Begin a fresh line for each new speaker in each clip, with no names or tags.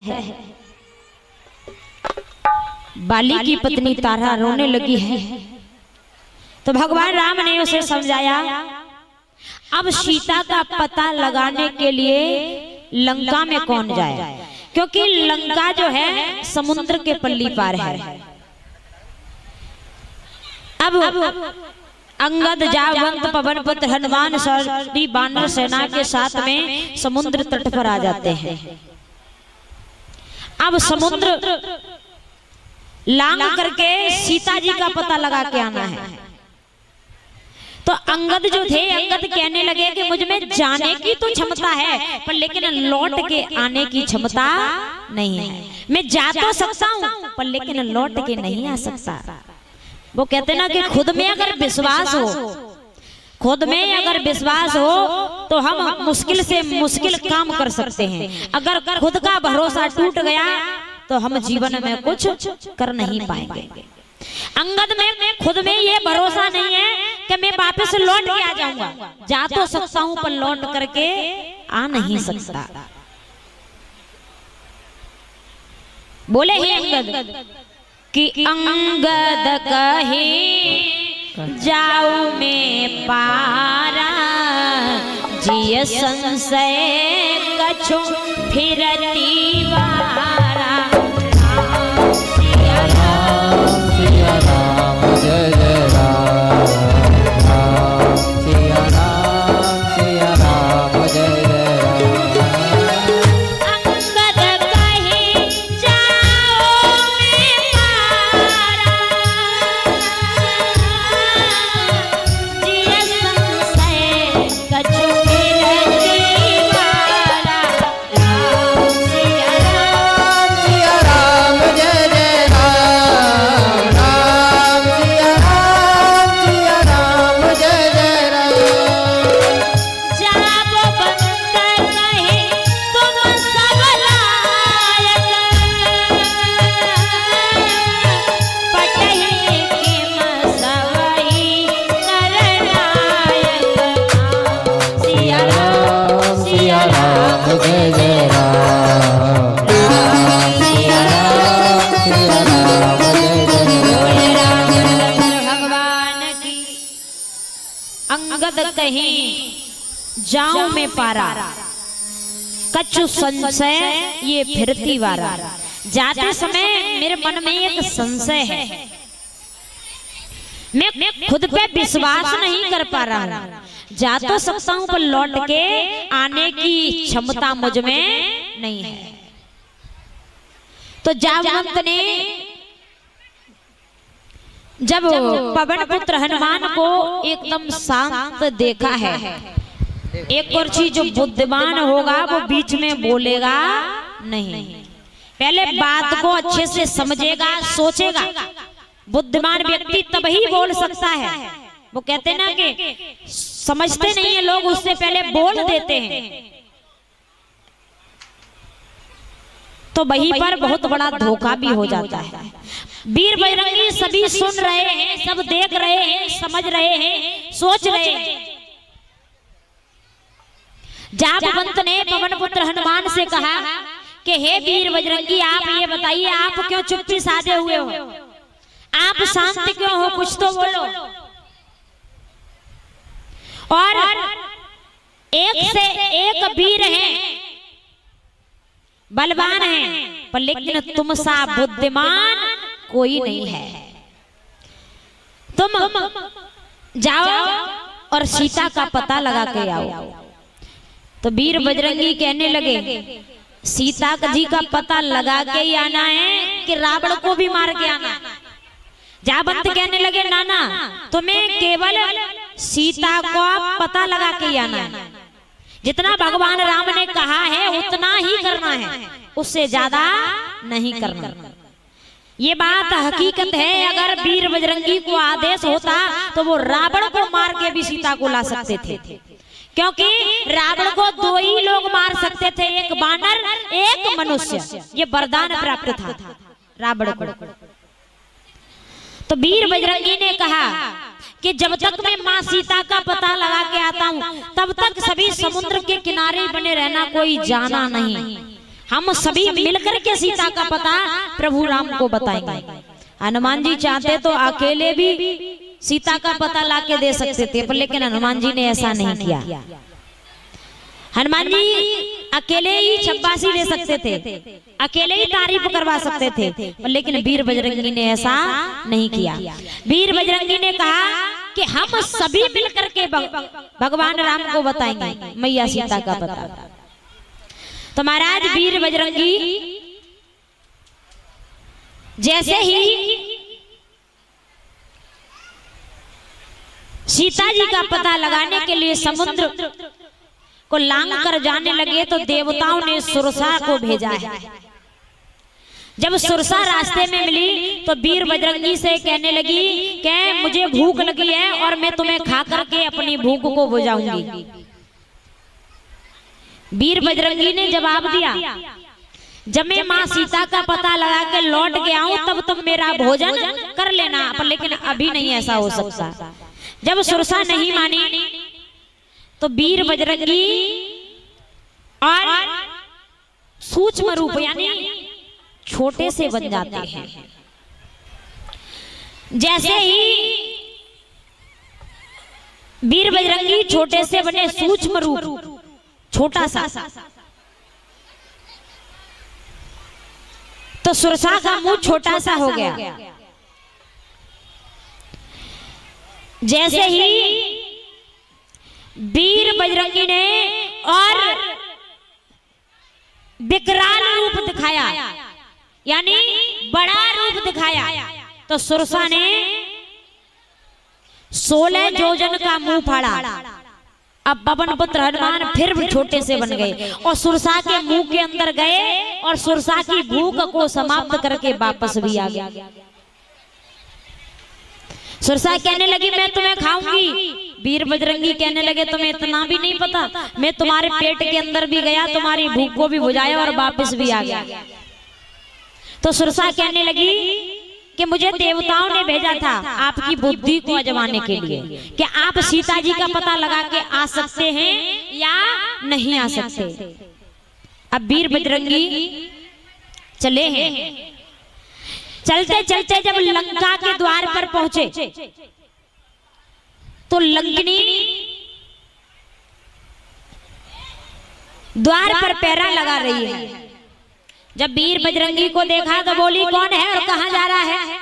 है। बाली की पत्नी तारा रोने लगी है तो भगवान राम ने उसे समझाया, अब सीता का पता लगाने के लिए लंका में कौन जाए, क्योंकि लंका जो है समुद्र के पल्ली पार है। अब अंगद, जावंत, पवन पुत्र, हनुमान सारी बानर सेना के साथ में समुद्र तट पर आ जाते हैं। अब समुद्र लांग करके सीता जी का पता लगा के आना है। तो अंगद जो थे, अंगद कहने लगे कि मुझ में जाने की तो क्षमता है पर लेकिन लौट के आने की क्षमता नहीं है। मैं जा तो सकता हूँ पर लेकिन लौट के नहीं आ सकता। वो कहते ना कि खुद में अगर विश्वास हो, खुद में अगर विश्वास हो तो हम मुश्किल से मुश्किल काम कर सकते हैं। अगर खुद का भरोसा टूट गया तो हम जीवन में कुछ कर नहीं पाएंगे। अंगद में खुद में ये भरोसा नहीं है कि मैं वापस लौट के आ जाऊंगा। जा तो सकता हूं पर लौट करके आ नहीं सकता। बोले हे अंगद कि अंगद कहे जाऊं मैं पारा, जिय संशय कछु फिरती वारा। सिया राम जय जय राम, सिया राम जय जय राम। अंगद कहे जाओ मैं पारा, जिय संशय कछु फिरती वारा। सिया राम जय जय राम, सिया राम जय जय राम। जाबो बंदर कहे तुम सब लायक, पटही के मसवई करनायक। सिया राम जय जय राम, सिया राम जय जय राम। भगवान की। अंगद कहीं जाऊं मैं पारा, कछु संशय ये फिरती वारा। जाते समय मेरे मन में एक संशय है, मैं खुद पे विश्वास नहीं कर पा रहा हूं। जा तो सकता हूं पर लौट के आने की क्षमता मुझ में नहीं है। तो जावंत ने जब पवन पुत्र हनुमान को एकदम शांत देखा है, एक और चीज जो बुद्धिमान होगा वो बीच में बोलेगा नहीं, पहले बात को अच्छे से समझेगा, सोचेगा। बुद्धिमान व्यक्ति तभी बोल सकता है। वो कहते ना कि समझते नहीं है लोग, उससे पहले बोल देते हैं। तो वहीं पर बहुत बड़ा धोखा भी हो जाता है। वीर बजरंगी सभी सुन रहे हैं, सब देख रहे हैं, समझ रहे हैं, सोच रहे हैं। जाबवंत ने पवन पुत्र हनुमान से कहा कि हे वीर बजरंगी, आप ये बताइए आप क्यों चुप्पी साधे हुए हो, आप शांत क्यों हो, कुछ तो बोलो। और एक से एक वीर हैं, बलवान हैं, पर लेकिन तुम सा बुद्धिमान कोई नहीं है। तुम जाओ और सीता का पता लगा के आओ। तो वीर बजरंगी कहने लगे, सीता जी का पता लगा के ही आना है कि रावण को भी मार के आना। जावंत कहने लगे, नाना तुम्हें केवल सीता को पता लगा के ही आना है। जितना भगवान राम ने कहा है उतना ही करना है, उससे ज्यादा नहीं करना। ये बात हकीकत है। अगर वीर बजरंगी को आदेश होता तो वो रावण को मार के भी सीता को ला सकते थे, क्योंकि रावण को दो ही लोग मार सकते थे, एक बानर एक मनुष्य। ये वरदान प्राप्त था रावण को। तो वीर बजरंगी ने कहा कि जब तक मैं माँ सीता का पता लगा के आता हूँ तब तक सभी समुद्र के किनारे बने रहना, कोई जाना नहीं। हम सभी मिलकर के सीता का पता प्रभु राम को बताएंगे। हनुमान जी चाहते तो अकेले भी सीता का पता लाके दे सकते थे, पर लेकिन हनुमान जी ने ऐसा नहीं किया। हनुमान जी अकेले ही छब्बासी ले सकते थे, अकेले ही तारीफ करवा सकते थे, पर लेकिन वीर बजरंगी ने ऐसा नहीं किया। वीर बजरंगी ने कहा कि हम सभी मिलकर के भगवान राम को बताएंगे मैया सीता का पता। तो महाराज वीर बजरंगी जैसे ही सीता जी का पता लगाने के लिए समुद्र को लांग कर जाने लगे, तो देवताओं ने सुरसा को भेजा है। जब सुरसा रास्ते में मिली तो वीर बजरंगी से कहने लगी कि मुझे भूख लगी है और मैं तुम्हें खा करके अपनी भूख को बुझाऊंगी। वीर बजरंगी ने जवाब दिया, जब मैं माँ सीता का पता लगा के लौट गया हूं तब तुम मेरा भोजन कर लेना, पर लेकिन अभी नहीं ऐसा हो सकता। जब सुरसा नहीं मानी तो वीर बजरंगी और सूक्ष्म रूप यानी छोटे से बन जाते हैं। जैसे ही वीर बजरंगी छोटे से बने सूक्ष्म रूप छोटा सा, तो सुरसा का मुंह छोटा सा हो गया। जैसे ही वीर बजरंगी ने और विकराल रूप दिखाया यानी बड़ा रूप दिखाया, तो सुरसा ने 16 योजन का मुंह फाड़ा। अब पवन पुत्र हनुमान फिर छोटे से बन गए और सुरसा के मुंह के अंदर गए और सुरसा की भूख को समाप्त करके वापस भी आ गया। सुरसा कहने लगी मैं तुम्हें खाऊंगी। वीर बजरंगी कहने लगे तुम्हें इतना भी नहीं पता, मैं तुम्हारे पेट के अंदर भी गया, तुम्हारी भूख को भी बुझाया और वापस भी आ गया। तो सुरसा कहने लगी कि मुझे देवताओं ने भेजा था आपकी बुद्धि को आजमाने के लिए कि आप सीता जी का पता लगा के आ सकते हैं या नहीं आ सकते। अब वीर बजरंगी चले हैं। चलते चलते जब लंका के द्वार पर पहुंचे तो लंकिनी द्वार पर पहरा लगा रही है। जब वीर बजरंगी को देखा तो बोली कौन है और कहां जा रहा है?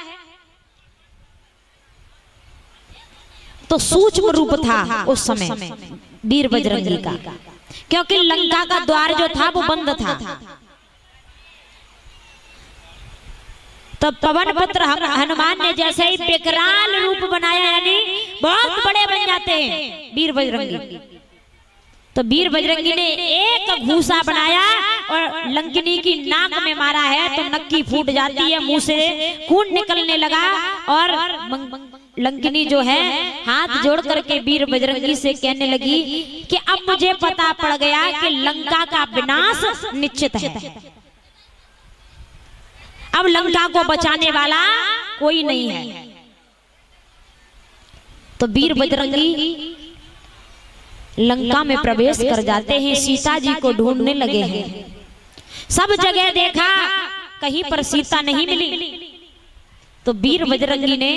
तो सूक्ष्म रूप था उस समय वीर बजरंगी का, क्योंकि लंका का द्वार जो था वो बंद था। तो पवन पुत्र हनुमान ने जैसे ही विकराल रूप बनाया यानी बहुत बड़े बन जाते हैं वीर बजरंगी, तो वीर बजरंगी ने एक घूसा बनाया और लंकिनी की नाक में मारा है तो नक्की फूट जाती है, मुंह से खून निकलने लगा और लंकिनी जो है हाथ जोड़ करके वीर बजरंगी से कहने लगी कि अब मुझे पता पड़ गया कि लंका का विनाश निश्चित है, अब लंका को बचाने वाला कोई नहीं है। तो वीर बजरंगी लंका में प्रवेश कर जाते हैं, सीता जी को ढूंढने लगे हैं। सब जगह देखा कहीं पर सीता नहीं मिली, तो वीर बजरंगी ने